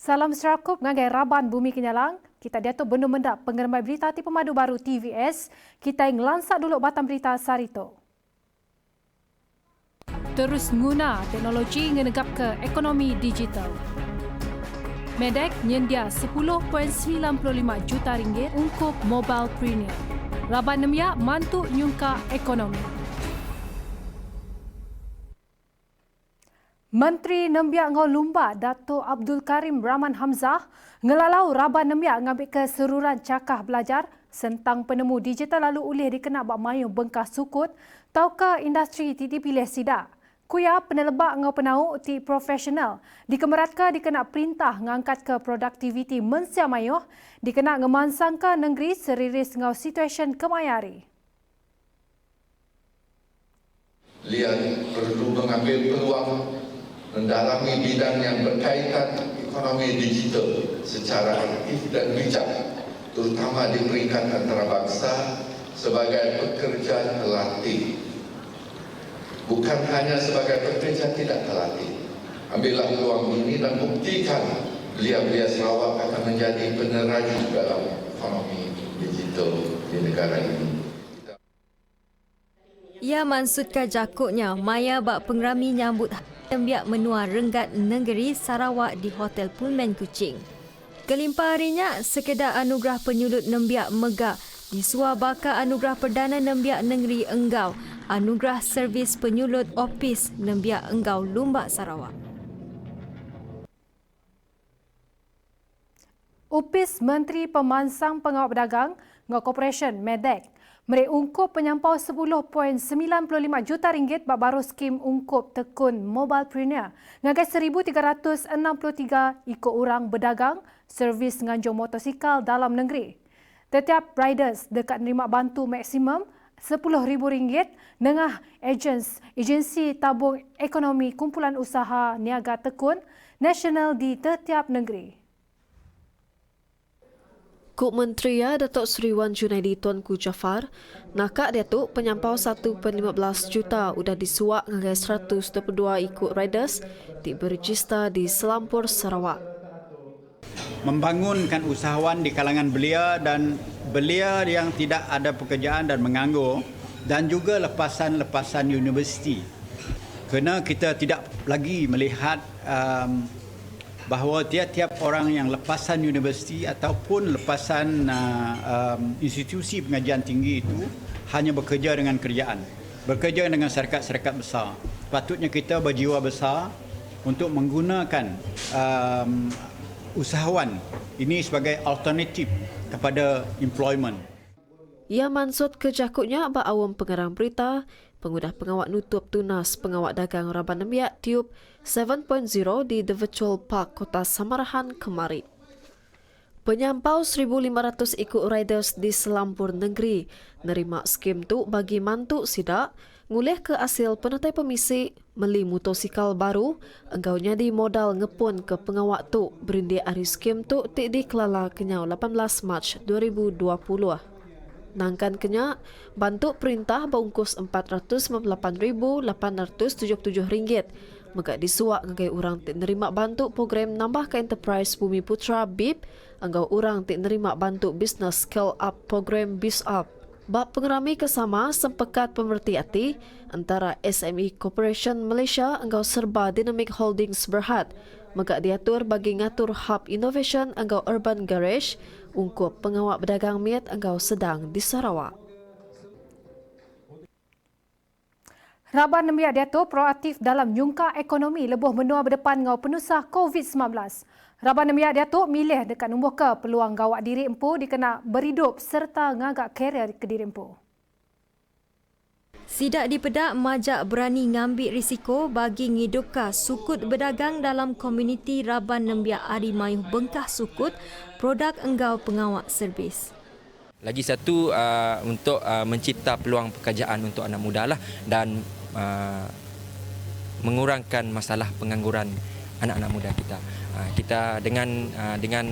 Salam serakup ngagai Raban Bumi Kenyalang. Kita diatur benda mendak pengeramai berita ti pemadu baru TVS. Kita yang lansak dulu batang berita Sarito. Terus guna teknologi ngenegap ke ekonomi digital. Medek nyendia 10.95 juta ringgit untuk mobile premier. Raban Nemya mantu nyungka ekonomi. Menteri Nembiak Ngau Lumba Dato' Abdul Karim Rahman Hamzah ngelalau Raban Nembiak ngambil keseruan cakah belajar sentang penemu digital lalu ulih dikena bak mayu bengkah sukut tahukah industri ti dipilih sidak. Kuya penelebak ngau penau ti profesional dikemeratkan dikena perintah ngangkat ke produktiviti mensia mayuh dikena ngemansangka negeri seriris ngau situasi kemayari. Lian perlu mengambil peluang mendalami bidang yang berkaitan ekonomi digital secara aktif dan bijak, terutama di peringkat antarabangsa sebagai pekerja terlatih. Bukan hanya sebagai pekerja tidak terlatih. Ambillah peluang ini dan buktikan belia-belia Sarawak akan menjadi peneraju dalam ekonomi digital di negara ini. Ia maksudkan jakutnya maya bak pengrami nyambut Nembiak menua renggat negeri Sarawak di Hotel Pullman Kuching. Kelimpah harinya sekedar anugerah penyulut Nembiak Megah disua bakal anugerah Perdana Nembiak Negeri Enggau, anugerah servis penyulut Opis Nembiak Enggau Lumbak Sarawak. Upis Menteri Pemansang Pengawal Pedagang ngau Corporation Medek mereka ungkup penyampau 10.95 juta ringgit bak baru skim ungkup tekun Mobilepreneur ngagai 1,363 ikut orang berdagang servis nganjung motosikal dalam negeri. Setiap riders dekat nerima bantu maksimum RM10,000 dengan agensi tabung ekonomi kumpulan usaha niaga tekun nasional di setiap negeri. Kuk Menteri Datuk Seri Wan Junaidi Tuanku Jaafar, nakak Datuk penyampau 1.15 juta sudah disuak dengan 122 ikut riders di berregister di Selampur Sarawak. Membangunkan usahawan di kalangan belia dan belia yang tidak ada pekerjaan dan menganggur dan juga lepasan-lepasan universiti. Kerana kita tidak lagi melihat bahawa tiap-tiap orang yang lepasan universiti ataupun lepasan institusi pengajian tinggi itu hanya bekerja dengan kerjaan, bekerja dengan syarikat-syarikat besar. Patutnya kita berjiwa besar untuk menggunakan usahawan ini sebagai alternatif kepada employment. Ia maksud kejakutnya bak awam pengarang berita, pengudah pengawak nutup tunas pengawak dagang Raban Nembiak Tiup 7.0 di The Virtual Park Kota Samarahan kemarin. Penyampau 1,500 ikut riders di Selampur Negeri nerima skim tu bagi mantu sidak ngulih ke hasil penatai pemisi meli motosikal baru engkau nyadi modal ngepun ke pengawak tu berindi hari skim tu tik dikelala kenyau 18 Mac 2020. Nangkan kenya bantu perintah berungkus RM498,877 maka disuak ngagai orang tik nerima bantu program nambah ke enterprise Bumi Putra BIP anggau orang tik nerima bantu business scale up program BizUp. Bab pengerami kesama sempekat pemerti hati antara SME Corporation Malaysia anggau serba Dynamic Holdings Berhad maka diatur bagi ngatur hub innovation anggau Urban Garage ungkup pengawak berdagang miat anggau sedang di Sarawak. Raban Nembiak Dato' proaktif dalam nyungka ekonomi lebuh menua berdepan ngau penusah COVID-19. Raban Nembiak Dato' milih dekat nombor ke peluang gawak diri empu dikena berhidup serta ngagak karier ke diri empu. Sidak dipedak majak berani ngambil risiko bagi ngidupkan sukut berdagang dalam komuniti Raban Nembiak Ari Mayuh Bengkah Sukut produk enggau pengawak servis. Lagi satu untuk mencipta peluang pekerjaan untuk anak muda lah dan mengurangkan masalah pengangguran anak-anak muda kita. Kita dengan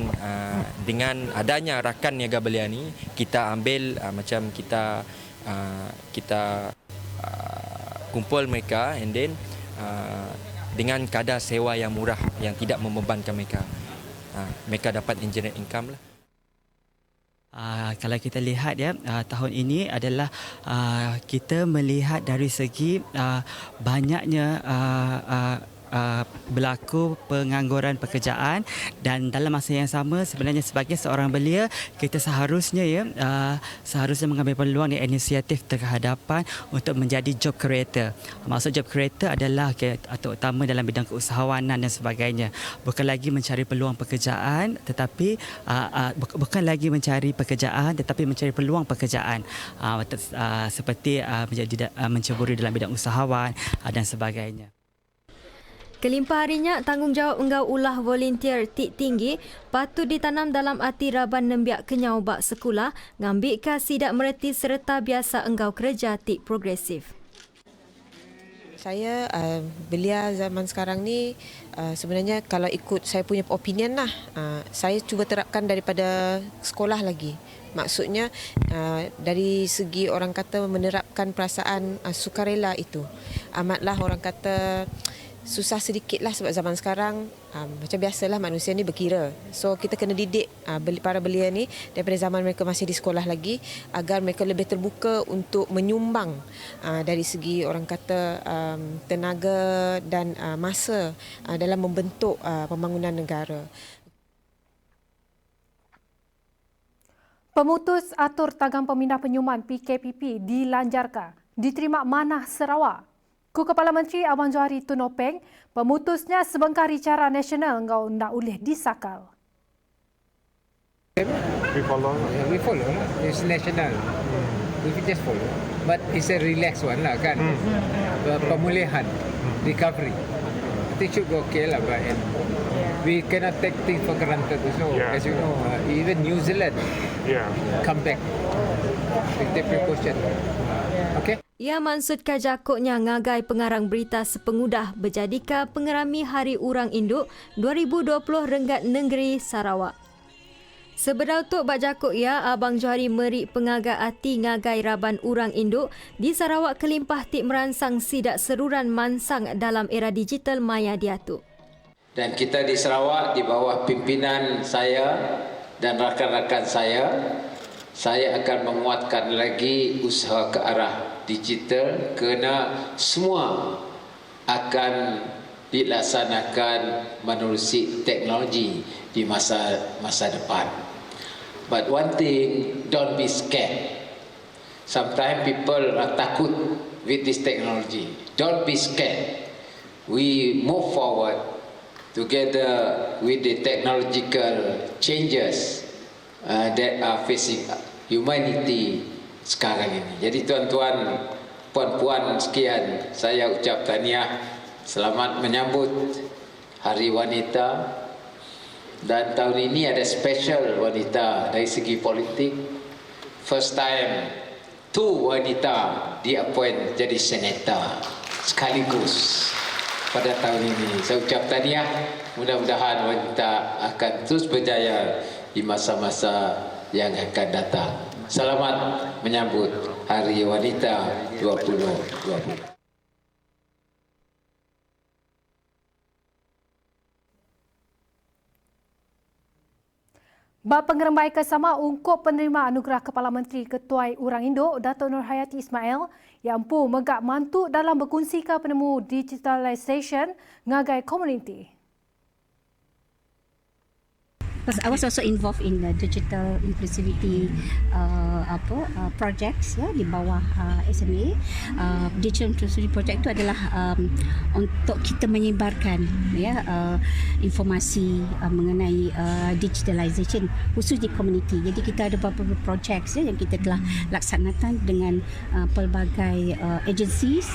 adanya rakan niaga belia ni kita ambil macam kita kumpul mereka and then dengan kadar sewa yang murah yang tidak membebankan mereka. mereka dapat generate income lah. Kalau kita lihat ya, tahun ini adalah kita melihat dari segi banyaknya berlaku pengangguran pekerjaan, dan dalam masa yang sama sebenarnya sebagai seorang belia kita seharusnya mengambil peluang dan inisiatif terhadapan untuk menjadi job creator. Maksud job creator adalah terutama dalam bidang keusahawanan dan sebagainya. Bukan lagi mencari peluang pekerjaan tetapi mencari peluang pekerjaan seperti menjadi menceburi dalam bidang usahawan dan sebagainya. Kelimpah harinya tanggungjawab enggau ulah volunteer tik tinggi patut ditanam dalam hati raban nembiak kenyau bak sekolah ngambil ka sidak mereti serta biasa enggau kerja tik progresif. Saya belia zaman sekarang ni sebenarnya kalau ikut saya punya opinion lah, saya cuba terapkan daripada sekolah lagi. Maksudnya dari segi orang kata menerapkan perasaan sukarela itu. Amatlah orang kata susah sedikit lah sebab zaman sekarang macam biasalah manusia ni berkira. So kita kena didik para belia ni daripada zaman mereka masih di sekolah lagi agar mereka lebih terbuka untuk menyumbang dari segi orang kata tenaga dan masa dalam membentuk pembangunan negara. Pemutus atur tagang pemindah penyuman PKPP dilanjarkan diterima Manah Sarawak. Ku Kepala Menteri Abang Johari Tun Nopeng, pemutusnya sebengkari cara nasional engkau nak ulih disakal. We follow. It's national. We just follow. But it's a relaxed one lah kan. Pemulihan, recovery. I think should go okay lah, but we cannot take things for granted also. As you know, even New Zealand come back. We take precaution. Okay. Ia maksud kajakuknya ngagai pengarang berita sepengudah berjadika pengerami Hari Urang Induk 2020 Renggat Negeri Sarawak. Sebedautuk bak jakuk ia, Abang Johari meri pengagai hati ngagai raban Urang Induk di Sarawak kelimpah tik merangsang sidak seruran mansang dalam era digital maya diatuk. Dan kita di Sarawak di bawah pimpinan saya dan rakan-rakan saya akan menguatkan lagi usaha ke arah digital kerana semua akan dilaksanakan menerusi teknologi di masa depan. But one thing, don't be scared. Sometimes people are takut with this technology. Don't be scared. We move forward together with the technological changes that are facing humanity sekarang ini. Jadi tuan-tuan, puan-puan sekian, saya ucap tahniah selamat menyambut Hari Wanita. Dan tahun ini ada special wanita dari segi politik. First time 2 wanita di-appoint jadi senator sekaligus pada tahun ini. Saya ucap tahniah, mudah-mudahan wanita akan terus berjaya di masa-masa yang akan datang. Selamat menyambut Hari Wanita 2020. Bak pengerembai kesama ungkup penerima anugerah Kepala Menteri Ketuai Urang Induk Datuk Nur Hayati Ismail yang pu megak mantuk dalam berkongsikan penemu digitalisation ngagai komuniti. Because I was also involved in the digital inclusivity projects di bawah SMA. Digital inclusivity project itu adalah untuk kita menyebarkan informasi mengenai digitalization khusus di komuniti. Jadi kita ada beberapa projects yang kita telah laksanakan dengan pelbagai agencies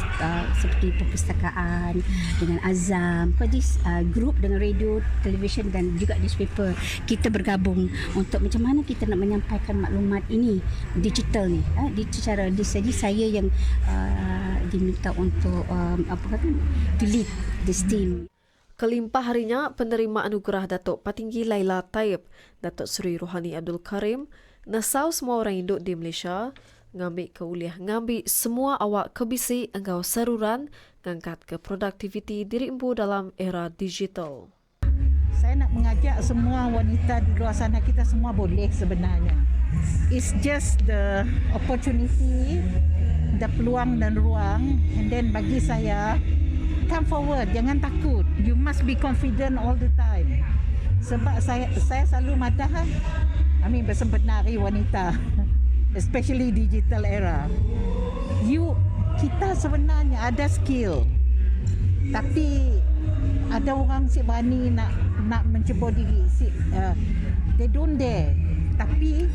seperti perpustakaan, dengan Azam, group dengan radio, televisyen dan juga newspaper. Kita bergabung untuk macam mana kita nak menyampaikan maklumat ini digital ni secara jadi saya yang diminta untuk to lead this team. Kelimpah harinya penerima anugerah Datuk Patinggi Laila Taib, Datuk Seri Rohani Abdul Karim, nasau semua orang Induk di Malaysia ngambil keuliah ngambil semua awak kebisi engkau seruran ngangkat ke produktiviti diri empu dalam era digital. Saya nak mengajak semua wanita di luar sana, kita semua boleh sebenarnya. It's just the opportunity, the peluang dan ruang. And then bagi saya, come forward, jangan takut. You must be confident all the time. Sebab saya selalu madah, bersempena Hari Wanita, especially digital era. Kita sebenarnya ada skill, tapi ada orang si berani nak mencuba diri. They don't dare. Tapi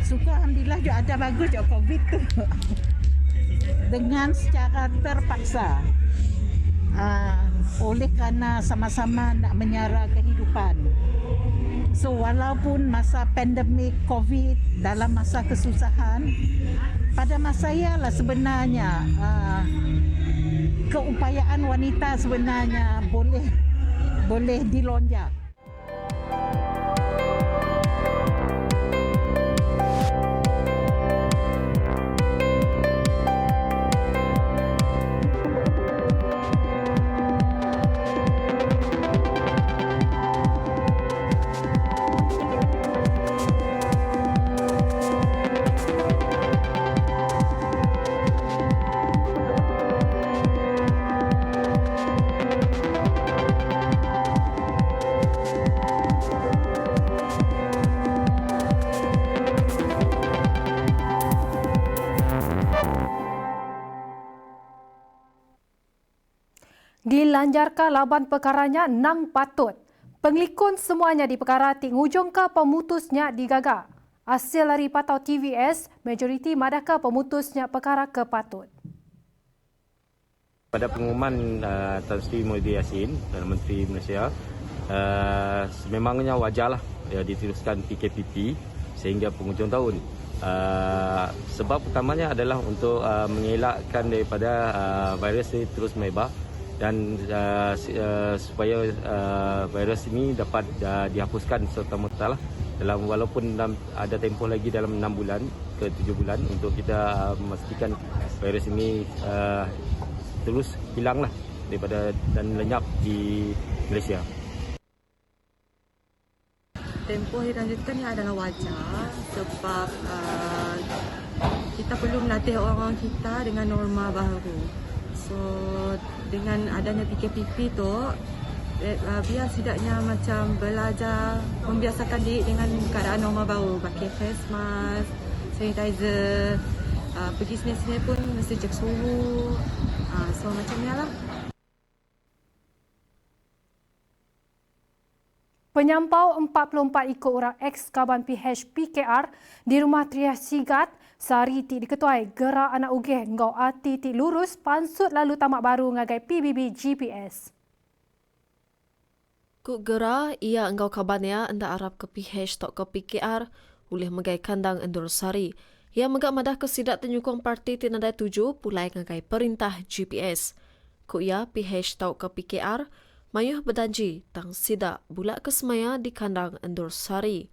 suka alhamdulillah juga ada bagus juga COVID tu. Dengan secara terpaksa. Oleh kerana sama-sama nak menyara kehidupan. So walaupun masa pandemik COVID, dalam masa kesusahan, pada masa ialah sebenarnya keupayaan wanita sebenarnya boleh dilonjak. Dilanjarkan laban perkaranya nang patut. Penglikun semuanya di perkara tingujung ke pemutusnya digagak. Hasil dari patau TVS, majoriti madaka pemutusnya perkara ke patut. Pada pengumuman Tan Sri Muhyiddin Yassin, Perdana Menteri Malaysia, sememangnya wajarlah diteruskan PKPP sehingga penghujung tahun. Sebab utamanya adalah untuk mengelakkan daripada virus ini terus merebak dan supaya virus ini dapat dihapuskan serta-merta dalam walaupun ada tempoh lagi dalam 6 bulan ke 7 bulan untuk kita memastikan virus ini terus hilanglah daripada dan lenyap di Malaysia. Tempoh dilanjutkan adalah wajar sebab kita perlu melatih orang-orang kita dengan norma baru. So dengan adanya PKPP tu biar setidaknya macam belajar membiasakan diri dengan keadaan norma baru, pakai face mask, sanitizer, pergi sini-sini pun mesti cek suhu. So macam ni lah. Penyampau 44 ikut orang ex-kaban PHPKR di rumah Trias Sigat sehari ti diketuai gerak anak ugih ngau ati ti lurus pansut lalu tamak baru ngagai PBB GPS. Kuk gerak ia engkau kabannya anda Arab ke PH tok ke PKR boleh megai kandang Endur Sari. Ia megak madah ke sidak tenyukong parti tinadai 7 pulai ngagai perintah GPS. Kuk ia PH tok ke PKR mayuh berjanji tang sidak bulak ke semaya di kandang Endur Sari.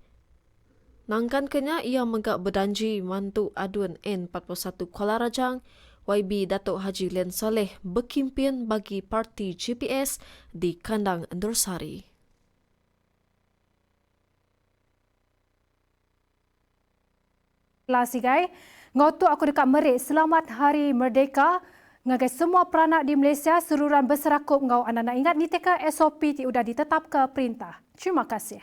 Nangkan kenya ia megak berjanji mantu aduan N41 Kuala Rajang, YB Datuk Haji Len Saleh berkimpin bagi parti GPS di kandang Endur Sari. Lasigai, ngotu aku dekat Merik selamat Hari Merdeka. Ngagai semua peranak di Malaysia seruran berserakup ngau anak-anak ingat ni teka SOP ti udah ditetap ke perintah. Terima kasih.